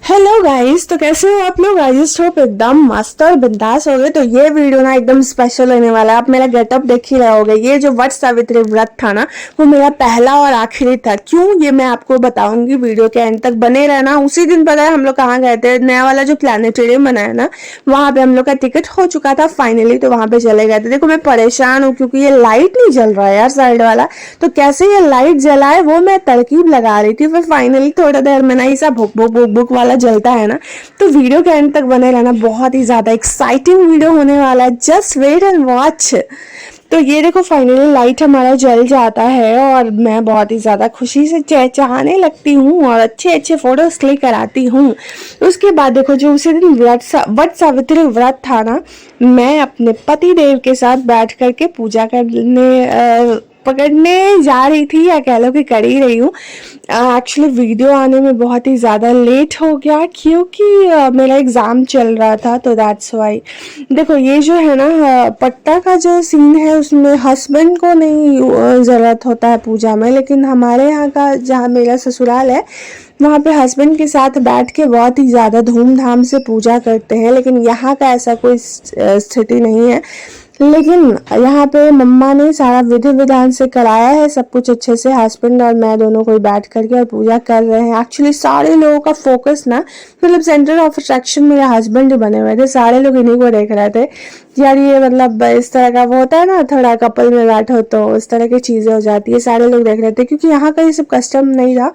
Hello guys, तो कैसे हो आप लोग। आई जस्ट होप एकदम मस्त और बिंदास हो गए। तो ये वीडियो ना एकदम स्पेशल होने वाला है। आप मेरा गेटअप देख ही रहे होगे। ये जो वट सावित्री व्रत था ना, वो मेरा पहला और आखिरी था। क्यों, ये मैं आपको बताऊंगी। वीडियो के एंड तक बने रहना। उसी दिन पता है हम लोग कहाँ गए थे, नया वाला जो प्लानिटेरियम बना है ना, वहां पे हम लोग का टिकट हो चुका था फाइनली। तो वहां पे चले गए थे। देखो मैं परेशान हूँ क्योंकि ये लाइट नहीं जल रहा है यार साइड वाला। तो कैसे ये लाइट जलाए वो मैं तरकीब लगा रही थी। फिर फाइनली थोड़ा देर में ना ऐसा भुक भुक भुक भुक वाला जलता है ना। तो वीडियो के एंड तक बने रहना, बहुत ही ज्यादा एक्साइटिंग वीडियो होने वाला है। Just wait and watch. तो ये देखो फाइनली लाइट हमारा जल जाता है और मैं बहुत ही ज़्यादा खुशी से चहचहाने लगती हूँ और अच्छे अच्छे फोटोज क्लिक कराती हूँ। उसके बाद देखो जो उसी दिन वट सावित्री व्रत था ना, मैं अपने पति देव के साथ बैठ करके पूजा करने पकड़ने जा रही थी, या कह लो कि कर ही रही हूँ। एक्चुअली वीडियो आने में बहुत ही ज़्यादा लेट हो गया क्योंकि मेरा एग्ज़ाम चल रहा था, तो दैट्स वाई। देखो ये जो है ना, पट्टा का जो सीन है उसमें हस्बैंड को नहीं ज़रूरत होता है पूजा में, लेकिन हमारे यहाँ का जहाँ मेरा ससुराल है वहाँ पे हस्बैंड के साथ बैठ के बहुत ही ज़्यादा धूमधाम से पूजा करते हैं। लेकिन यहाँ का ऐसा कोई स्थिति नहीं है। लेकिन यहाँ पे मम्मा ने सारा विधि विधान से कराया है सब कुछ अच्छे से। हस्बैंड और मैं दोनों कोई बैठ करके और पूजा कर रहे हैं। एक्चुअली सारे लोगों का फोकस ना, मतलब सेंटर ऑफ अट्रैक्शन मेरे हस्बैंड ही बने हुए थे। सारे लोग इन्हीं को देख रहे थे। यार ये मतलब इस तरह का वो होता है ना, थोड़ा कपल में बैठो तो इस तरह की चीजें हो जाती है। सारे लोग देख रहे थे क्योंकि यहाँ का ये सब कस्टम नहीं था,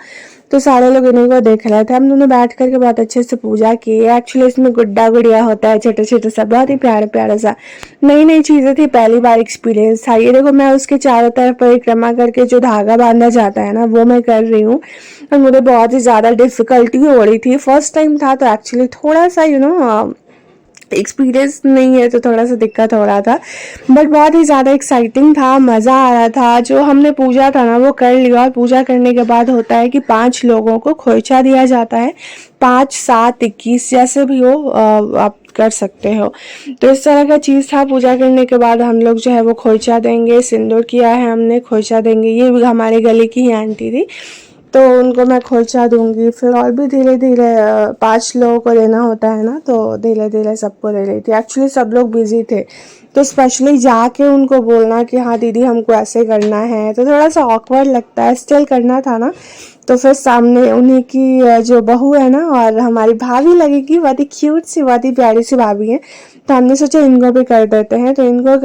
तो सारे लोग इन्हीं को देख रहे थे। हम दोनों बैठ करके बहुत अच्छे से पूजा की। एक्चुअली इसमें गुड्डा गुड़िया होता है, छोटे छोटे सा, बहुत ही प्यारे प्यारा सा, नई नई चीजें थी, पहली बार एक्सपीरियंस था। ये देखो मैं उसके चारों तरफ परिक्रमा करके जो धागा बांधा जाता है ना, वो मैं कर रही हूँ। और मुझे बहुत ही ज्यादा डिफिकल्टी हो रही थी, फर्स्ट टाइम था, तो एक्चुअली थोड़ा सा एक्सपीरियंस नहीं है तो थोड़ा सा दिक्कत हो रहा था। बट बहुत ही ज़्यादा एक्साइटिंग था, मज़ा आ रहा था। जो हमने पूजा था ना वो कर लिया। और पूजा करने के बाद होता है कि 5 लोगों को खोइचा दिया जाता है। 5, 7, 21 जैसे भी हो आप कर सकते हो। तो इस तरह का चीज़ था। पूजा करने के बाद हम लोग जो है वो खोइचा देंगे। सिंदूर किया है हमने, खोइचा देंगे। ये भी हमारे गले की ही आंटी थी, तो उनको मैं खोइचा दूंगी। फिर और भी धीरे धीरे 5 लोगों को देना होता है ना, तो धीरे धीरे सबको दे रही थी। एक्चुअली सब लोग बिजी थे, तो स्पेशली जाके उनको बोलना कि हाँ दीदी हमको ऐसे करना है, तो थोड़ा सा ऑकवर्ड लगता है। स्टिल करना था ना, तो फिर सामने उन्हीं की जो बहू है ना और हमारी भाभी लगेगी, बहुत ही क्यूट सी, बहुत ही प्यारी सी भाभी है। तो हमने सोचा इनको भी कर देते हैं, तो इनको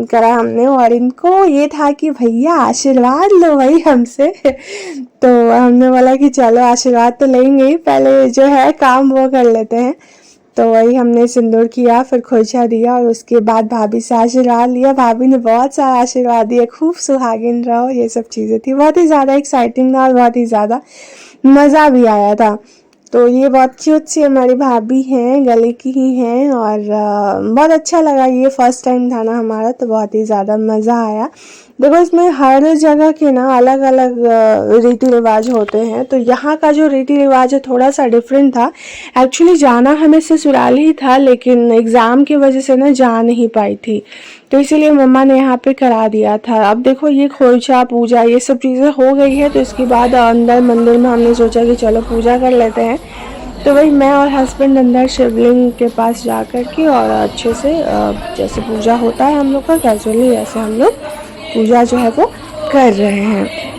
करा हमने। और इनको ये था कि भैया आशीर्वाद लो भाई हमसे। तो हमने बोला कि चलो आशीर्वाद तो लेंगे ही, पहले जो है काम वो कर लेते हैं। तो वही हमने सिंदूर किया, फिर खोइचा दिया और उसके बाद भाभी से आशीर्वाद लिया। भाभी ने बहुत सारा आशीर्वाद दिया, खूब सुहागिन रहो, ये सब चीज़ें थी। बहुत ही ज़्यादा एक्साइटिंग था और बहुत ही ज़्यादा मज़ा भी आया था। तो ये बहुत क्यूट सी हमारी भाभी हैं, गले की ही हैं। और बहुत अच्छा लगा। ये फर्स्ट टाइम था ना हमारा, तो बहुत ही ज़्यादा मज़ा आया। देखो इसमें हर जगह के ना अलग अलग रीति रिवाज होते हैं। तो यहाँ का जो रीति रिवाज है थोड़ा सा डिफरेंट था। एक्चुअली जाना हमें ससुराल ही था, लेकिन एग्ज़ाम की वजह से ना जा नहीं पाई थी, तो इसीलिए मम्मा ने यहाँ पे करा दिया था। अब देखो ये खोइचा पूजा ये सब चीज़ें हो गई है, तो इसके बाद अंदर मंदिर में हमने सोचा कि चलो पूजा कर लेते हैं। तो वही मैं और हस्बैंड अंदर शिवलिंग के पास जा कर के और अच्छे से जैसे पूजा होता है हम लोग का कैजुअली, ऐसे हम लोग पूजा जो है वो कर रहे हैं।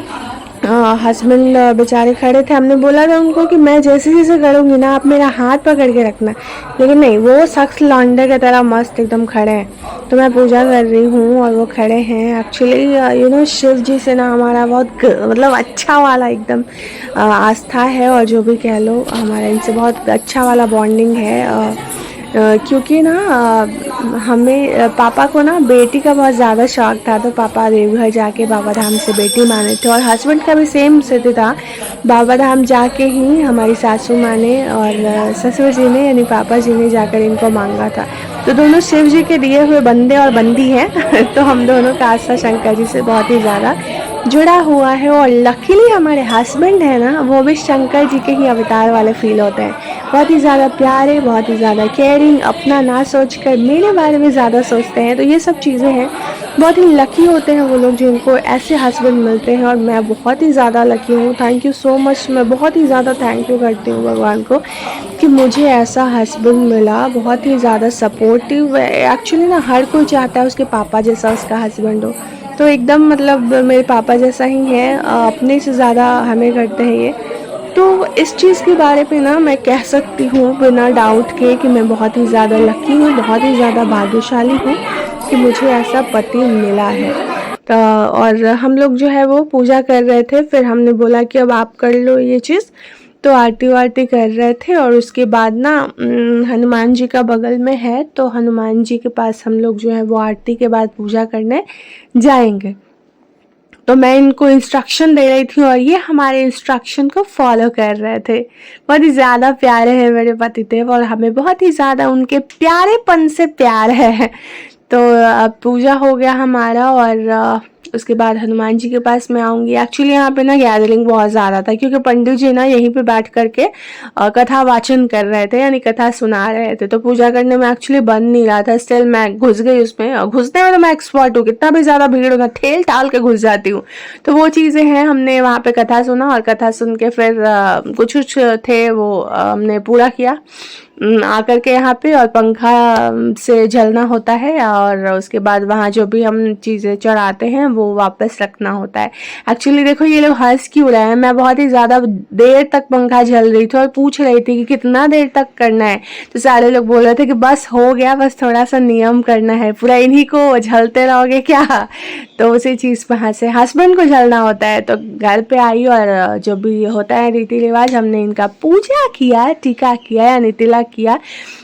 हस्बैंड बेचारे खड़े थे। हमने बोला था उनको कि मैं जैसे जैसे करूँगी ना आप मेरा हाथ पकड़ के रखना, लेकिन नहीं, वो सख्त लौंडे की तरह मस्त एकदम खड़े हैं। तो मैं पूजा कर रही हूँ और वो खड़े हैं। एक्चुअली शिव जी से ना हमारा बहुत मतलब अच्छा वाला एकदम आस्था है, और जो भी कह लो हमारा इनसे बहुत अच्छा वाला बॉन्डिंग है। क्योंकि ना हमें पापा को ना बेटी का बहुत ज़्यादा शौक था, तो पापा देवघर जाके बाबा धाम से बेटी माने थे। और हस्बैंड का भी सेम स्थिति था, बाबा धाम जाके ही हमारी सासू माँ ने और ससुर जी ने यानी पापा जी ने जाकर इनको मांगा था। तो दोनों शिव जी के दिए हुए बंदे और बंदी हैं। तो हम दोनों का आस्था शंकर जी से बहुत ही ज़्यादा जुड़ा हुआ है। और लकीली हमारे हस्बैंड है ना, वो भी शंकर जी के ही अवतार वाले फील होते हैं। बहुत ही ज़्यादा प्यारे, बहुत ही ज़्यादा केयरिंग, अपना ना सोचकर मेरे बारे में ज़्यादा सोचते हैं। तो ये सब चीज़ें हैं, बहुत ही लकी होते हैं वो लोग जिनको ऐसे हस्बैंड मिलते हैं, और मैं बहुत ही ज़्यादा लकी हूँ। थैंक यू सो मच, मैं बहुत ही ज़्यादा थैंक यू करती हूँ भगवान को कि मुझे ऐसा हस्बैंड मिला, बहुत ही ज़्यादा सपोर्टिव। एक्चुअली ना हर कोई चाहता है उसके पापा जैसा उसका हस्बैंड हो, तो एकदम मतलब मेरे पापा जैसा ही है, अपने से ज़्यादा हमें करते हैं ये। तो इस चीज़ के बारे में ना मैं कह सकती हूँ बिना डाउट के कि मैं बहुत ही ज़्यादा लकी हूँ, बहुत ही ज़्यादा भाग्यशाली हूँ कि मुझे ऐसा पति मिला है। तो और हम लोग जो है वो पूजा कर रहे थे, फिर हमने बोला कि अब आप कर लो ये चीज़। तो आरती वारती कर रहे थे, और उसके बाद ना हनुमान जी का बगल में है, तो हनुमान जी के पास हम लोग जो है वो आरती के बाद पूजा करने जाएंगे। तो मैं इनको इंस्ट्रक्शन दे रही थी और ये हमारे इंस्ट्रक्शन को फॉलो कर रहे थे। बहुत ही ज़्यादा प्यारे हैं मेरे पतिदेव, और हमें बहुत ही ज़्यादा उनके प्यारेपन से प्यार है। तो पूजा हो गया हमारा, और उसके बाद हनुमान जी के पास मैं आऊँगी। एक्चुअली यहाँ पे ना गैदरिंग बहुत ज़्यादा था, क्योंकि पंडित जी ना यहीं पे बैठ करके कथा वाचन कर रहे थे, यानी कथा सुना रहे थे। तो पूजा करने में एक्चुअली बन नहीं रहा था, स्टिल मैं घुस गई उसमें। घुसने में तो मैं एक्सपर्ट हूँ, कितना भी ज़्यादा भीड़ होगा ठेल टाल के घुस जाती हूँ। तो वो चीज़ें हैं, हमने वहाँ पे कथा सुना, और कथा सुन के फिर कुछ कुछ थे वो हमने पूरा किया आकर के यहाँ पे। और पंखा से झलना होता है, और उसके बाद वहाँ जो भी हम चीज़ें चढ़ाते हैं वो वापस रखना होता है। एक्चुअली देखो ये लोग हंस क्यों रहे हैं, मैं बहुत ही ज़्यादा देर तक पंखा झल रही थी और पूछ रही थी कि कितना देर तक करना है। तो सारे लोग बोल रहे थे कि बस हो गया, बस थोड़ा सा नियम करना है, पूरा इन्हीं को झलते रहोगे क्या। तो उसी चीज़ पर हंसे। हस्बैंड को झलना होता है। तो घर पे आई, और जो भी होता है रीति रिवाज, हमने इनका पूजा किया, टीका किया यानी तिलक किया,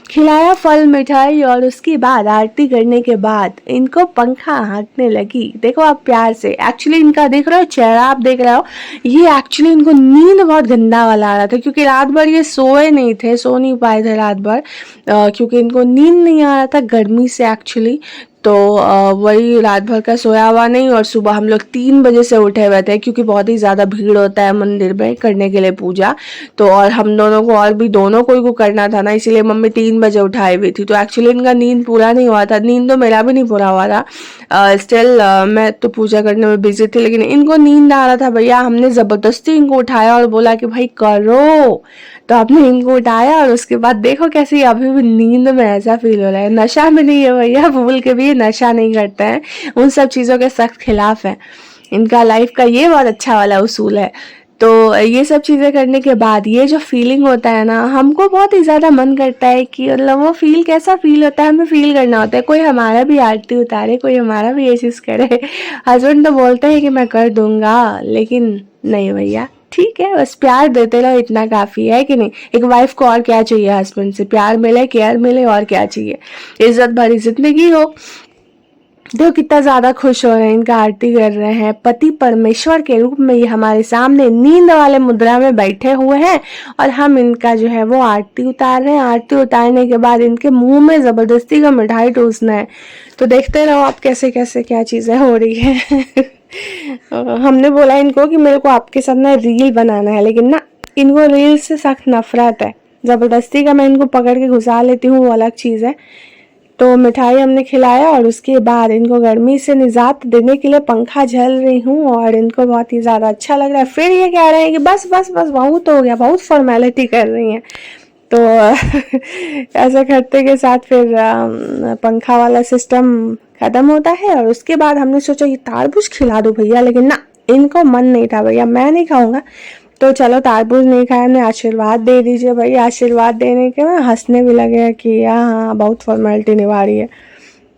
खिलाया फल मिठाई, और उसके बाद आरती करने के बाद इनको पंखा हाँकने लगी। देखो आप प्यार से, एक्चुअली इनका देख रहे हो चेहरा, आप देख रहे हो, ये एक्चुअली इनको नींद बहुत गंदा वाला आ रहा था, क्योंकि रात भर ये सोए नहीं थे, सो नहीं पाए थे रात भर, क्योंकि इनको नींद नहीं आ रहा था गर्मी से एक्चुअली। तो वही रात भर का सोया हुआ नहीं, और सुबह हम लोग 3 बजे से उठे हुए थे, क्योंकि बहुत ही ज़्यादा भीड़ होता है मंदिर में करने के लिए पूजा। तो और हम दोनों को, और भी दोनों को करना था ना, इसीलिए मम्मी 3 बजे उठाई हुई थी। तो एक्चुअली इनका नींद पूरा नहीं हुआ था, नींद तो मेरा भी नहीं पूरा हुआ था। स्टिल मैं तो पूजा करने में बिजी थी, लेकिन इनको नींद आ रहा था भैया। हमने ज़बरदस्ती इनको उठाया और बोला कि भाई करो। तो आपने इनको उठाया, और उसके बाद देखो कैसे अभी भी नींद में ऐसा फील हो रहा है। नशा में नहीं है भैया, भूल के भी ये नशा नहीं करते हैं, उन सब चीज़ों के सख्त खिलाफ है। इनका लाइफ का ये बहुत अच्छा वाला उसूल है। तो ये सब चीज़ें करने के बाद ये जो फीलिंग होता है ना, हमको बहुत ही ज़्यादा मन करता है कि मतलब वो फील कैसा फील होता है, हमें फील करना होता है। कोई हमारा भी आरती उतारे, कोई हमारा भी ये चीज़ करे। हस्बैंड तो बोलते हैं कि मैं कर दूंगा, लेकिन नहीं भैया, ठीक है, बस प्यार देते रहो, इतना काफ़ी है कि नहीं। एक वाइफ को और क्या चाहिए हस्बैंड से, प्यार मिले, केयर मिले, और क्या चाहिए, इज्जत भरी जिंदगी हो। देखो कितना ज़्यादा खुश हो रहे हैं, इनका आरती कर रहे हैं। पति परमेश्वर के रूप में ये हमारे सामने नींद वाले मुद्रा में बैठे हुए हैं, और हम इनका जो है वो आरती उतार रहे हैं। आरती उतारने के बाद इनके मुंह में ज़बरदस्ती का मिठाई ठूसना है। तो देखते रहो आप कैसे कैसे क्या चीज़ें हो रही है। हमने बोला इनको कि मेरे को आपके साथ ना रील बनाना है, लेकिन ना इनको रील से सख्त नफरत है। ज़बरदस्ती का मैं इनको पकड़ के घुसा लेती हूँ, वो अलग चीज़ है। तो मिठाई हमने खिलाया, और उसके बाद इनको गर्मी से निजात देने के लिए पंखा झल रही हूँ, और इनको बहुत ही ज़्यादा अच्छा लग रहा है। फिर ये कह रहे हैं कि बस बस बस बहुत हो गया, बहुत फॉर्मेलिटी कर रही हैं। तो ऐसा करते के साथ फिर पंखा वाला सिस्टम ख़त्म होता है, और उसके बाद हमने सोचा ये तारबूज खिला दो भैया, लेकिन ना इनको मन नहीं था, भैया मैं नहीं खाऊंगा। तो चलो तारबूज नहीं खाया, हमने आशीर्वाद दे दीजिए भैया। आशीर्वाद देने के बाद हंसने भी लगे कि हाँ बहुत फॉर्मेलिटी निभा रही है।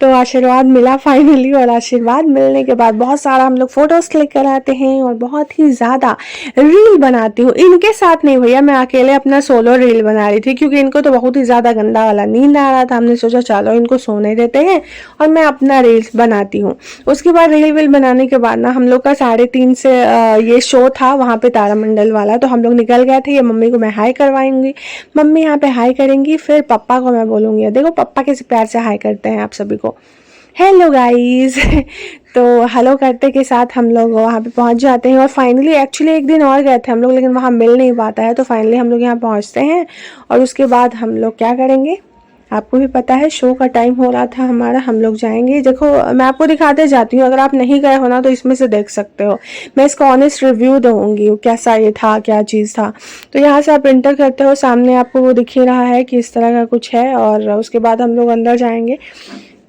तो आशीर्वाद मिला फाइनली, और आशीर्वाद मिलने के बाद बहुत सारा हम लोग फोटोज क्लिक कराते हैं, और बहुत ही ज़्यादा रील बनाती हूँ। इनके साथ नहीं भैया, मैं अकेले अपना सोलो रील बना रही थी, क्योंकि इनको तो बहुत ही ज़्यादा गंदा वाला नींद आ रहा था। हमने सोचा चलो इनको सोने देते हैं, और मैं अपना रील्स बनाती हूँ। उसके बाद रील वील बनाने के बाद ना हम लोग का 3:30 से ये शो था वहाँ पे तारामंडल वाला। तो हम लोग निकल गए थे। ये मम्मी को मैं हाई करवाऊंगी, मम्मी यहाँ पे हाई करेंगी, फिर पापा को मैं बोलूँगी। देखो पापा कैसे प्यार से हाई करते हैं आप सभी को। हेलो गाइस तो हेलो करते के साथ हम लोग वहाँ पे पहुँच जाते हैं और फाइनली एक्चुअली एक दिन और गए थे हम लोग, लेकिन वहाँ मिल नहीं पाता है, तो फाइनली हम लोग यहाँ पहुँचते हैं। और उसके बाद हम लोग क्या करेंगे, आपको भी पता है, शो का टाइम हो रहा था हमारा, हम लोग जाएंगे। देखो मैं आपको दिखाते जाती हूँ, अगर आप नहीं गए हो ना तो इसमें से देख सकते हो, मैं इसका ऑनेस्ट रिव्यू दूंगी कैसा ये था, क्या चीज़ था। तो यहाँ से आप इंटर करते हो, सामने आपको वो दिख ही रहा है कि इस तरह का कुछ है। और उसके बाद हम लोग अंदर जाएंगे।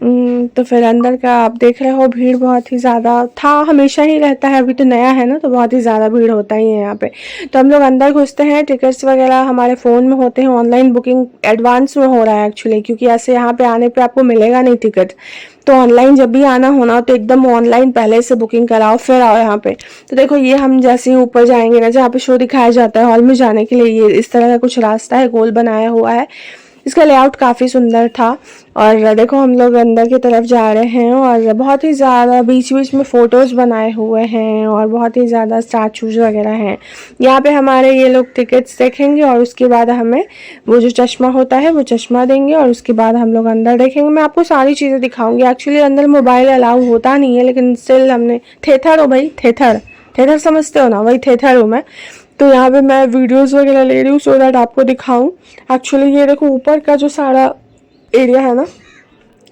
तो फिर अंदर का आप देख रहे हो, भीड़ बहुत ही ज़्यादा था, हमेशा ही रहता है, अभी तो नया है ना तो बहुत ही ज़्यादा भीड़ होता ही है यहाँ पे। तो हम लोग अंदर घुसते हैं, टिकट्स वगैरह हमारे फ़ोन में होते हैं, ऑनलाइन बुकिंग एडवांस में हो रहा है एक्चुअली, क्योंकि ऐसे यहाँ पे आने पे आपको मिलेगा नहीं टिकट। तो ऑनलाइन जब भी आना होना तो एकदम ऑनलाइन पहले से बुकिंग कराओ फिर आओ यहाँ पे। तो देखो ये हम जैसे ही ऊपर जाएंगे ना, जहाँ पे शो दिखाया जाता है हॉल में जाने के लिए, ये इस तरह का कुछ रास्ता है, गोल बनाया हुआ है। इसका लेआउट काफ़ी सुंदर था। और देखो हम लोग अंदर की तरफ जा रहे हैं और बहुत ही ज़्यादा बीच बीच में फ़ोटोज़ बनाए हुए हैं और बहुत ही ज़्यादा स्टैचूज़ वगैरह हैं। यहाँ पे हमारे ये लोग टिकट्स देखेंगे और उसके बाद हमें वो जो चश्मा होता है वो चश्मा देंगे और उसके बाद हम लोग अंदर देखेंगे। मैं आपको सारी चीज़ें दिखाऊंगी। एक्चुअली अंदर मोबाइल अलाउ होता नहीं है, लेकिन स्टिल हमने, थेथर हो भाई, थेथर थेथर समझते हो ना, वही थेथर हूँ मैं। तो यहाँ पे मैं वीडियोस वगैरह ले रही हूँ सो दैट आपको दिखाऊं। एक्चुअली ये देखो ऊपर का जो सारा एरिया है ना,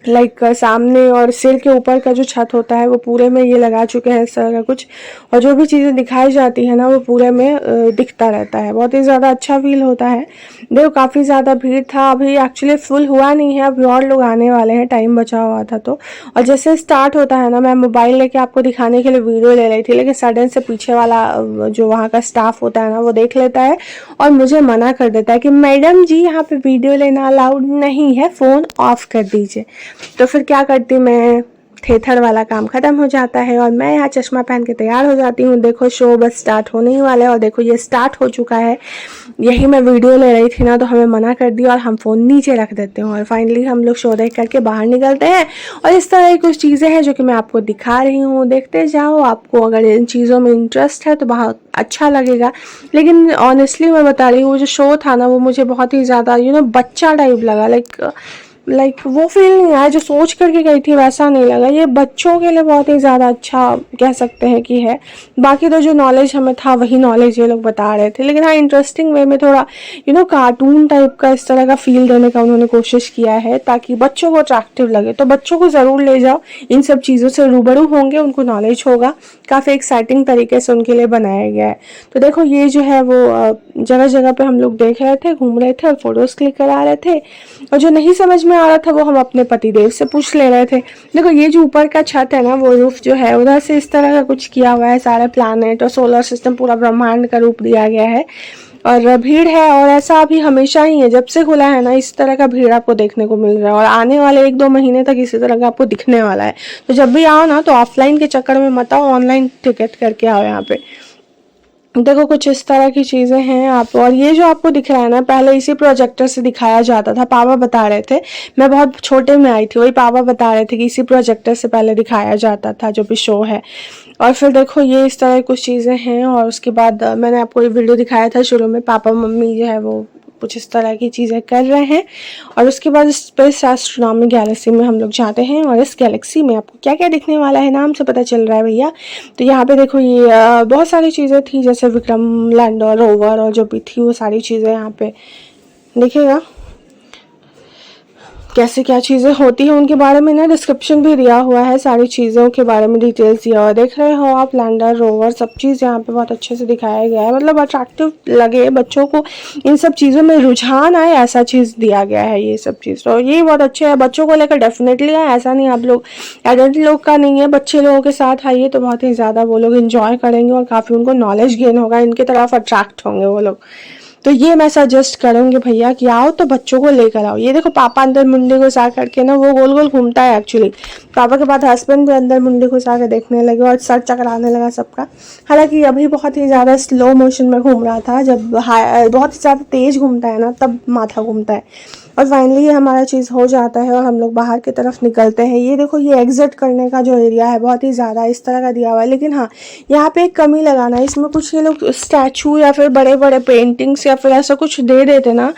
लाइक सामने और सिर के ऊपर का जो छत होता है वो पूरे में ये लगा चुके हैं इस तरह का कुछ। और जो भी चीज़ें दिखाई जाती है ना वो पूरे में दिखता रहता है, बहुत ही ज़्यादा अच्छा फील होता है। देखो काफ़ी ज़्यादा भीड़ था, अभी एक्चुअली फुल हुआ नहीं है, अभी और लोग आने वाले हैं, टाइम बचा हुआ था तो। और जैसे स्टार्ट होता है ना, मैं मोबाइल लेके आपको दिखाने के लिए वीडियो ले रही थी, लेकिन सडन से पीछे वाला जो वहाँ का स्टाफ होता है ना वो देख लेता है और मुझे मना कर देता है कि मैडम जी यहाँ पे वीडियो लेना अलाउड नहीं है, फ़ोन ऑफ कर दीजिए। तो फिर क्या करती मैं, थेथर वाला काम ख़त्म हो जाता है और मैं यहाँ चश्मा पहन के तैयार हो जाती हूँ। देखो शो बस स्टार्ट होने ही वाला है और देखो ये स्टार्ट हो चुका है। यही मैं वीडियो ले रही थी ना तो हमें मना कर दिया और हम फ़ोन नीचे रख देते हैं और फाइनली हम लोग शो देख करके बाहर निकलते हैं। और इस तरह की कुछ चीज़ें हैं जो कि मैं आपको दिखा रही हूँ, देखते जाओ। आपको अगर इन चीज़ों में इंटरेस्ट है तो बहुत अच्छा लगेगा। लेकिन ऑनेस्टली मैं बता रही हूँ, जो शो था ना वो मुझे बहुत ही ज़्यादा बच्चा टाइप लगा। लाइक वो फील नहीं आया जो सोच करके गई थी, वैसा नहीं लगा। ये बच्चों के लिए बहुत ही ज़्यादा अच्छा कह सकते हैं कि है। बाकी तो जो नॉलेज हमें था वही नॉलेज ये लोग बता रहे थे, लेकिन हाँ इंटरेस्टिंग वे में थोड़ा कार्टून टाइप का इस तरह का फील देने का उन्होंने कोशिश किया है ताकि बच्चों को अट्रैक्टिव लगे। तो बच्चों को ज़रूर ले जाओ, इन सब चीज़ों से रूबरू होंगे, उनको नॉलेज होगा, काफ़ी एक्साइटिंग तरीके से उनके लिए बनाया गया है। तो देखो ये जो है वो जगह जगह पे हम लोग देख रहे थे, घूम रहे थे और फोटोज़ क्लिक करा रहे थे। और जो नहीं समझ में आ रहा था वो हम अपने पतिदेव से पूछ ले रहे थे। देखो ये जो ऊपर का छत है ना, वो रूफ जो है उधर से इस तरह का कुछ किया हुआ है, सारे प्लैनेट और सोलर सिस्टम, पूरा ब्रह्मांड का रूप दिया गया है। और भीड़ है और ऐसा अभी हमेशा ही है, जब से खुला है ना इस तरह का भीड़ आपको देखने को मिल रहा है और आने वाले 1-2 महीने तक इसी तरह का आपको दिखने वाला है। तो जब भी आओ ना तो ऑफलाइन के चक्कर में मत आओ, ऑनलाइन टिकट करके आओ यहाँ पे। देखो कुछ इस तरह की चीज़ें हैं आप। और ये जो आपको दिख रहा है ना, पहले इसी प्रोजेक्टर से दिखाया जाता था, पापा बता रहे थे, मैं बहुत छोटे में आई थी, वही पापा बता रहे थे कि इसी प्रोजेक्टर से पहले दिखाया जाता था जो भी शो है। और फिर देखो ये इस तरह की कुछ चीज़ें हैं। और उसके बाद मैंने आपको ये वीडियो दिखाया था शुरू में, पापा मम्मी जो है वो कुछ इस तरह की चीज़ें कर रहे हैं। और उसके बाद स्पेस एस्ट्रोनॉमी गैलेक्सी में हम लोग जाते हैं और इस गैलेक्सी में आपको क्या क्या दिखने वाला है नाम से पता चल रहा है भैया। तो यहाँ पे देखो ये बहुत सारी चीज़ें थी, जैसे विक्रम लैंडर रोवर और जो भी थी वो सारी चीज़ें यहाँ पे देखिएगा कैसे क्या चीज़ें होती हैं उनके बारे में ना डिस्क्रिप्शन भी दिया हुआ है, सारी चीज़ों के बारे में डिटेल्स दिया हुआ देख रहे हो आप। लैंडर रोवर सब चीज़ यहाँ पे बहुत अच्छे से दिखाया गया है, मतलब अट्रैक्टिव लगे, बच्चों को इन सब चीज़ों में रुझान आए, ऐसा चीज़ दिया गया है ये सब चीज़। तो ये बहुत अच्छे है, बच्चों को लेकर डेफिनेटली आए, ऐसा नहीं आप लोग एडल्ट लोग का नहीं है, बच्चे लोगों के साथ आइए तो बहुत ही ज़्यादा वो लोग इन्जॉय करेंगे और काफ़ी उनको नॉलेज गेन होगा, इनकी तरफ अट्रैक्ट होंगे वो लोग। तो ये मैं सजेस्ट करूँगी भैया कि आओ तो बच्चों को लेकर आओ। ये देखो पापा अंदर मुंडी घुसा करके ना वो गोल गोल घूमता है एक्चुअली। पापा के बाद हस्बैंड भी अंदर मुंडी घुसा के देखने लगे और सर चकराने लगा सबका। हालांकि अभी बहुत ही ज़्यादा स्लो मोशन में घूम रहा था, जब बहुत ही ज़्यादा तेज़ घूमता है ना तब माथा घूमता है। और फाइनली ये हमारा चीज़ हो जाता है और हम लोग बाहर की तरफ निकलते हैं। ये देखो, ये एग्जिट करने का जो एरिया है बहुत ही ज़्यादा इस तरह का दिया हुआ है, लेकिन हाँ यहाँ पे एक कमी लगाना है, इसमें कुछ ये लोग स्टैचू या फिर बड़े बड़े पेंटिंग्स या फिर ऐसा कुछ दे देते ना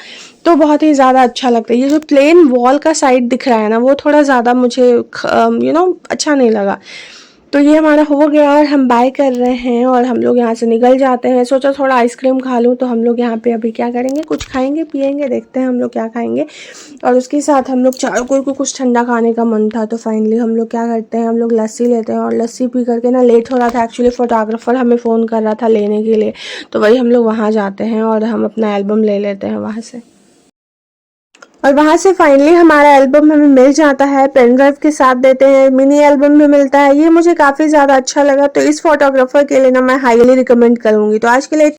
तो बहुत ही ज़्यादा अच्छा लगता है। ये जो प्लेन वॉल का साइड दिख रहा है ना वो थोड़ा ज़्यादा मुझे अच्छा नहीं लगा। तो ये हमारा हो गया और हम बाय कर रहे हैं और हम लोग यहाँ से निकल जाते हैं। सोचा थोड़ा आइसक्रीम खा लूँ, तो हम लोग यहाँ पे अभी क्या करेंगे, कुछ खाएंगे पिएंगे, देखते हैं हम लोग क्या खाएंगे। और उसके साथ हम लोग चारों कोई को कुछ ठंडा खाने का मन था, तो फाइनली हम लोग क्या करते हैं, हम लोग लस्सी लेते हैं। और लस्सी पी करके ना लेट हो रहा था, एक्चुअली फ़ोटोग्राफ़र हमें फ़ोन कर रहा था लेने के लिए, तो वही हम लोग वहाँ जाते हैं और हम अपना एल्बम ले लेते हैं वहाँ से। और वहाँ से फाइनली हमारा एल्बम हमें मिल जाता है, पेन ड्राइव के साथ देते हैं, मिनी एल्बम भी मिलता है। ये मुझे काफ़ी ज़्यादा अच्छा लगा, तो इस फोटोग्राफर के लिए ना मैं हाईली रिकमेंड करूँगी। तो आज के लिए